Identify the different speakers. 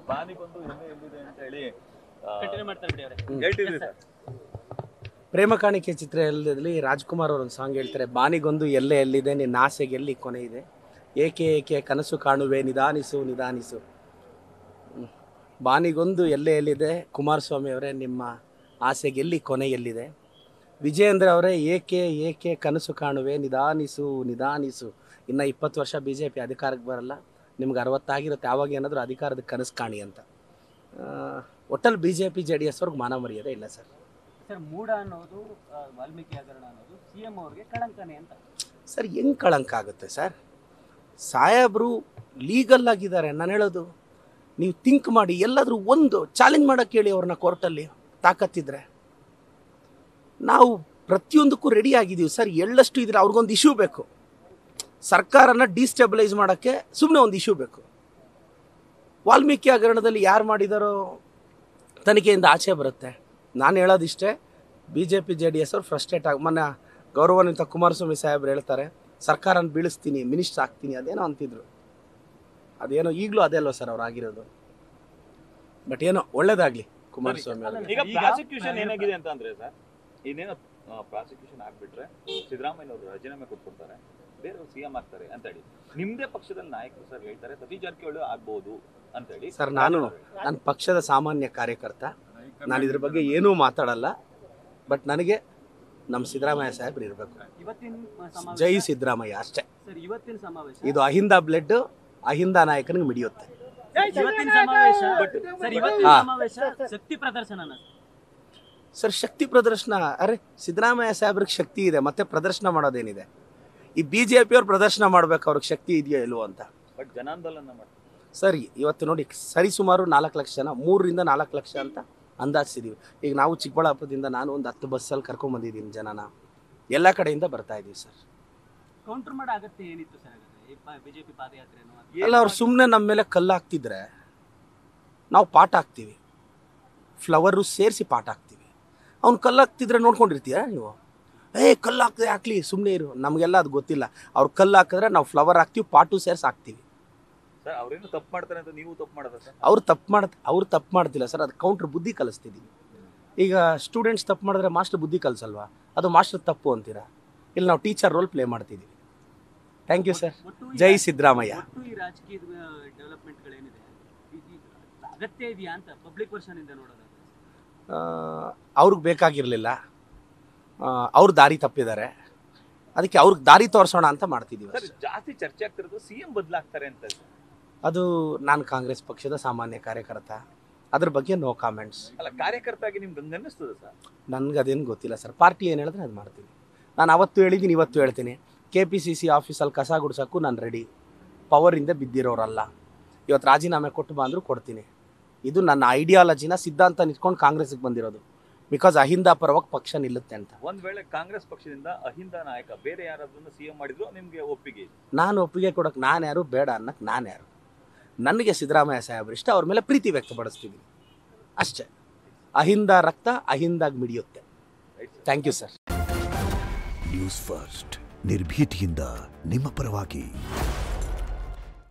Speaker 1: ಬಾನಿಗೊಂದು ಎಣ್ಣೆ ಎಲ್ಲಿದೆ ಅಂತ ಹೇಳಿ
Speaker 2: ಕಂಟಿನ್ಯೂ ಮಾಡ್ತಾರೆ ಬಿಡಿ ಅವರೇ.
Speaker 1: ಹೇಳ್ತಿದ್ರಿ ಸರ್.
Speaker 3: ಪ್ರೇಮ ಕಾಣಿಕೆ ಚಿತ್ರದಲ್ಲಿ ರಾಜ್ಕುಮಾರ್ ಅವರು ಒಂದು ಸಾಂಗ್ ಹೇಳ್ತಾರೆ, ಬಾನಿಗೊಂದು ಎಲ್ಲೆ ಎಲ್ಲಿದೆ ನಿನ್ನ ಆಸೆಗೆ ಎಲ್ಲಿ ಕೊನೆ ಇದೆ, ಏಕೆ ಏಕೆ ಕನಸು ಕಾಣುವೆ ನಿಧಾನಿಸು ನಿಧಾನಿಸು. ಬಾನಿಗೊಂದು ಎಲ್ಲೆ ಎಲ್ಲಿದೆ ಕುಮಾರಸ್ವಾಮಿ ಅವರೇ ನಿಮ್ಮ ಆಸೆಗೆ ಎಲ್ಲಿ ಕೊನೆ ಎಲ್ಲಿದೆ. ವಿಜಯೇಂದ್ರ ಅವರೇ ಏಕೆ ಏಕೆ ಕನಸು ಕಾಣುವೆ ನಿಧಾನಿಸು ನಿಧಾನಿಸು. ಇನ್ನು 20 ವರ್ಷ BJP ಅಧಿಕಾರಕ್ಕೆ ಬರಲ್ಲ, ನಿಮ್ಗೆ 60 ಆಗಿರುತ್ತೆ, ಆವಾಗ ಏನಾದರೂ ಅಧಿಕಾರದ ಕನಸು ಕಾಣಿ ಅಂತ. ಒಟ್ಟಲ್ಲಿ BJP JDS ಅವ್ರಿಗೆ ಮಾನ ಮರ್ಯಾದೆ ಇಲ್ಲ ಸರ್.
Speaker 2: ಸರ್ ಮೂಡ ಅನ್ನೋದು ವಾಲ್ಮೀಕಿ ಹಗರಣ ಅನ್ನೋದು CM ಅವ್ರಿಗೆ ಕಳಂಕನೇ ಅಂತ. ಸರ್
Speaker 3: ಹೆಂಗೆ ಕಳಂಕ ಆಗುತ್ತೆ ಸರ್? ಸಾಹೇಬರು ಲೀಗಲ್ ಆಗಿದ್ದಾರೆ. ನಾನು ಹೇಳೋದು ನೀವು ಥಿಂಕ್ ಮಾಡಿ, ಎಲ್ಲಾದರೂ ಒಂದು ಚಾಲೆಂಜ್ ಮಾಡೋಕ್ಕೆ ಹೇಳಿ ಅವ್ರನ್ನ ಕೋರ್ಟಲ್ಲಿ ತಾಕತ್ತಿದ್ರೆ. ನಾವು ಪ್ರತಿಯೊಂದಕ್ಕೂ ರೆಡಿ ಆಗಿದ್ದೀವಿ ಸರ್. ಎಳ್ಳಷ್ಟು ಇದ್ರೆ ಅವ್ರಿಗೊಂದು ಇಶ್ಯೂ ಬೇಕು. ಸರ್ಕಾರನ ಡಿಸ್ಟೆಬಿಲೈಸ್ ಮಾಡೋಕ್ಕೆ ಸುಮ್ಮನೆ ಒಂದು ಇಶ್ಯೂ ಬೇಕು. ವಾಲ್ಮೀಕಿ ಹಗರಣದಲ್ಲಿ ಯಾರು ಮಾಡಿದಾರೋ ತನಿಖೆಯಿಂದ ಆಚೆ ಬರುತ್ತೆ. ನಾನು ಹೇಳೋದಿಷ್ಟೇ, BJP JDS ಅವ್ರು ಫ್ರಸ್ಟ್ರೇಟ್ ಆಗಿ ಮೊನ್ನೆ ಗೌರವಾನ್ವಿತ ಕುಮಾರಸ್ವಾಮಿ ಸಾಹೇಬ್ರು ಹೇಳ್ತಾರೆ ಸರ್ಕಾರನ ಬೀಳಿಸ್ತೀನಿ, ಮಿನಿಸ್ಟರ್ ಆಗ್ತೀನಿ, ಅದೇನೋ ಅಂತಿದ್ರು. ಅದೇನೋ ಈಗಲೂ ಅದೇ ಅಲ್ವ ಸರ್ ಅವ್ರು ಆಗಿರೋದು. ಬಟ್ ಏನೋ ಒಳ್ಳೇದಾಗಲಿ ಕುಮಾರಸ್ವಾಮಿ ಅವ್ರಿಗೆ.
Speaker 1: ಈಗ ಪ್ರಾಸಿಕ್ಯೂಷನ್ ಏನಾಗಿದೆ ಅಂತ ಅಂದ್ರೆ ಸರ್, ಇನ್ನೇನೋ ಪ್ರಾಸಿಕ್ಯೂಷನ್ ಆಗ್ಬಿಟ್ರೆ ಸಿದ್ದರಾಮಯ್ಯ ಅವರು ರಾಜೀನಾಮೆ ಕೊಟ್ಬಿಡ್ತಾರೆ, ಬೇರೆ CM ಆಗ್ತಾರೆ ಅಂತ ಹೇಳಿ ನಿಮ್ದೇ ಪಕ್ಷದಲ್ಲಿ ನಾಯಕರು ಸರ್ ಹೇಳ್ತಾರೆ ಸತೀಶ್ ಜಾರಕಿಹೊಳಿ ಆಗ್ಬಹುದು ಅಂತ ಹೇಳಿ.
Speaker 3: ಸರ್ ನನ್ನ ಪಕ್ಷದ ಸಾಮಾನ್ಯ ಕಾರ್ಯಕರ್ತ, ನಾನು ಇದ್ರ ಬಗ್ಗೆ ಏನೂ ಮಾತಾಡಲ್ಲ. ಬಟ್ ನನಗೆ ನಮ್ಮ ಸಿದ್ದರಾಮಯ್ಯ ಸಾಹೇಬ್ರು ಇರಬೇಕು. ಜೈ ಸಿದ್ದರಾಮಯ್ಯ ಅಷ್ಟೇ. ಇದು ಅಹಿಂದ ಬ್ಲಡ್ ಅಹಿಂದ ನಾಯಕನಿಗೆ ಮಿಡಿಯುತ್ತೆ.
Speaker 2: ಶಕ್ತಿ ಪ್ರದರ್ಶನ
Speaker 3: ಸರ್, ಶಕ್ತಿ ಪ್ರದರ್ಶನ? ಅರೆ ಸಿದ್ದರಾಮಯ್ಯ ಸಾಹೇಬ್ರಿಗೆ ಶಕ್ತಿ ಇದೆ, ಮತ್ತೆ ಪ್ರದರ್ಶನ ಮಾಡೋದೇನಿದೆ? ಈ BJP ಅವ್ರು ಪ್ರದರ್ಶನ ಮಾಡ್ಬೇಕು ಅವ್ರಿಗೆ ಶಕ್ತಿ ಇದೆಯೋ ಇಲ್ವೋ ಅಂತ.
Speaker 1: ಬಟ್ ಜನಾಂದೋಲನ ಮಾಡ್ತಾರೆ
Speaker 3: ಸರಿ. ಇವತ್ತು ನೋಡಿ ಸರಿಸುಮಾರು 4 ಲಕ್ಷ ಜನ, 3 ರಿಂದ 4 ಲಕ್ಷ ಅಂತ ಅಂದಾಜಿಸಿದ್ದೀವಿ. ಈಗ ನಾವು ಚಿಕ್ಕಬಳ್ಳಾಪುರದಿಂದ ನಾನು ಒಂದು 10 ಬಸ್ಸಲ್ಲಿ ಕರ್ಕೊಂಡ್ಬಂದಿದ್ದೀನಿ ಜನನ. ಎಲ್ಲ ಕಡೆಯಿಂದ ಬರ್ತಾ ಇದ್ದೀವಿ ಸರ್.
Speaker 2: ಕೌಂಟರ್ ಮಾಡೋ ಅಗತ್ಯ ಏನಿತ್ತು ಸರ್ BJP ಪಾದಯಾತ್ರೆನೋ?
Speaker 3: ಅಲ್ಲ, ಅವ್ರು ಸುಮ್ಮನೆ ನಮ್ಮ ಮೇಲೆ ಕಲ್ಲು ಹಾಕ್ತಿದ್ರೆ ನಾವು ಪಾಠ ಹಾಕ್ತೀವಿ, ಫ್ಲವರು ಸೇರಿಸಿ ಪಾಠ ಹಾಕ್ತೀವಿ. ಅವ್ನು ಕಲ್ಲು ಹಾಕ್ತಿದ್ರೆ ನೋಡ್ಕೊಂಡಿರ್ತೀಯ ನೀವು? ಕಲ್ಲು ಹಾಕ್ತದೆ ಹಾಕ್ಲಿ ಸುಮ್ಮನೆ ಇರು, ನಮಗೆಲ್ಲ ಅದು ಗೊತ್ತಿಲ್ಲ. ಅವ್ರು ಕಲ್ಲು ಹಾಕಿದ್ರೆ ನಾವು ಫ್ಲವರ್ ಹಾಕ್ತೀವಿ, ಪಾಟು ಸೇರಿಸಿ ಹಾಕ್ತೀವಿ.
Speaker 1: ಸರ್ ಅವ್ರೇನು ತಪ್ಪು ಮಾಡ್ತಾರೆ ಅಂತ ನೀವು ತಪ್ಪು ಮಾಡೋದ ಸರ್?
Speaker 3: ಅವ್ರು ತಪ್ಪು ಮಾಡ್ತಿಲ್ಲ ಸರ್, ಅದು ಕೌಂಟ್ರ್ ಬುದ್ಧಿ ಕಲಿಸ್ತಿದ್ದೀವಿ. ಈಗ ಸ್ಟೂಡೆಂಟ್ಸ್ ತಪ್ಪು ಮಾಡಿದ್ರೆ ಮಾಸ್ಟರ್ ಬುದ್ಧಿ ಕಲಿಸಲ್ವಾ? ಅದು ಮಾಸ್ಟರ್ ತಪ್ಪು ಅಂತೀರಾ? ಇಲ್ಲಿ ನಾವು ಟೀಚರ್ ರೋಲ್ ಪ್ಲೇ ಮಾಡ್ತಿದ್ದೀವಿ. Thank you sir. ಜೈ ಸಿದ್ದರಾಮಯ್ಯ.
Speaker 2: ಈ ರಾಜಕೀಯ ಡೆವಲಪ್ಮೆಂಟ್ಗಳೇನಿದೆ ಅಗತ್ಯ ಇದೆಯಾ ಅಂತ ಪಬ್ಲಿಕ್ ವರ್ಷನ್ ಇಂದ ನೋಡೋದು?
Speaker 3: ಅವ್ರಿಗೆ ಬೇಕಾಗಿರಲಿಲ್ಲ, ಅವ್ರು ದಾರಿ ತಪ್ಪಿದ್ದಾರೆ, ಅದಕ್ಕೆ ಅವ್ರಿಗೆ ದಾರಿ ತೋರಿಸೋಣ ಅಂತ ಮಾಡ್ತಿದ್ದೀವಿ.
Speaker 1: ಜಾಸ್ತಿ ಚರ್ಚೆ ಆಗ್ತಿರೋದು CM ಬದಲಾಗ್ತಾರೆ ಅಂತ.
Speaker 3: ಅದು ನಾನು ಕಾಂಗ್ರೆಸ್ ಪಕ್ಷದ ಸಾಮಾನ್ಯ ಕಾರ್ಯಕರ್ತ, ಅದ್ರ ಬಗ್ಗೆ ನೋ ಕಾಮೆಂಟ್ಸ್.
Speaker 1: ಅಲ್ಲ, ಕಾರ್ಯಕರ್ತಾಗಿ ನಿಮ್ಗೆ ಹಂಗೆ ಅನ್ನಿಸ್ತದೆ ಸರ್?
Speaker 3: ನನಗೆ ಅದೇನು ಗೊತ್ತಿಲ್ಲ ಸರ್. ಪಾರ್ಟಿ ಏನು ಹೇಳಿದ್ರೆ ಅದು ಮಾಡ್ತೀನಿ. ನಾನು ಅವತ್ತು ಹೇಳಿದ್ದೀನಿ, ಇವತ್ತು ಹೇಳ್ತೀನಿ. KPCC ಆಫೀಸಲ್ಲಿ ಕಸ ಗುಡ್ಸೋಕ್ಕೂ ನಾನು ರೆಡಿ. ಪವರಿಂದ ಬಿದ್ದಿರೋರಲ್ಲ. ಇವತ್ತು ರಾಜೀನಾಮೆ ಕೊಟ್ಟು ಬಂದರೂ ಕೊಡ್ತೀನಿ. ಇದು ನನ್ನ ಐಡಿಯಾಲಜಿನ ಸಿದ್ಧಾಂತ ನಿಂತ್ಕೊಂಡು ಕಾಂಗ್ರೆಸ್ಗೆ ಬಂದಿರೋದು. ಬಿಕಾಸ್ ಅಹಿಂದ ಪರವಾಗಿ ಪಕ್ಷ ನಿಲ್ಲುತ್ತೆ ಅಂತ.
Speaker 1: ಒಂದ್ ವೇಳೆ ಕಾಂಗ್ರೆಸ್ ಪಕ್ಷದಿಂದ ಅಹಿಂದ ನಾಯಕ ಬೇರೆ ಯಾರಾದ್ರೂ CM ಮಾಡಿದ್ರು ನಿಮ್ಗೆ ಒಪ್ಪಿಗೆ?
Speaker 3: ನಾನು ಒಪ್ಪಿಗೆ ಕೊಡೋಕೆ ನಾನು ಯಾರು, ಬೇಡ ಅನ್ನಕ್ಕೆ ನಾನು ಯಾರು? ನನಗೆ ಸಿದ್ದರಾಮಯ್ಯ ಸಾಹೇಬ್ರು ಇಷ್ಟ, ಅವ್ರ ಮೇಲೆ ಪ್ರೀತಿ ವ್ಯಕ್ತಪಡಿಸ್ತೀವಿ ಅಷ್ಟೇ. ಅಹಿಂದ ರಕ್ತ ಅಹಿಂದಾಗಿ ಮಿಡಿಯುತ್ತೆ. Thank you sir.
Speaker 4: News first ನಿರ್ಭೀತಿಯಿಂದ ನಿಮ್ಮ ಪರವಾಗಿ.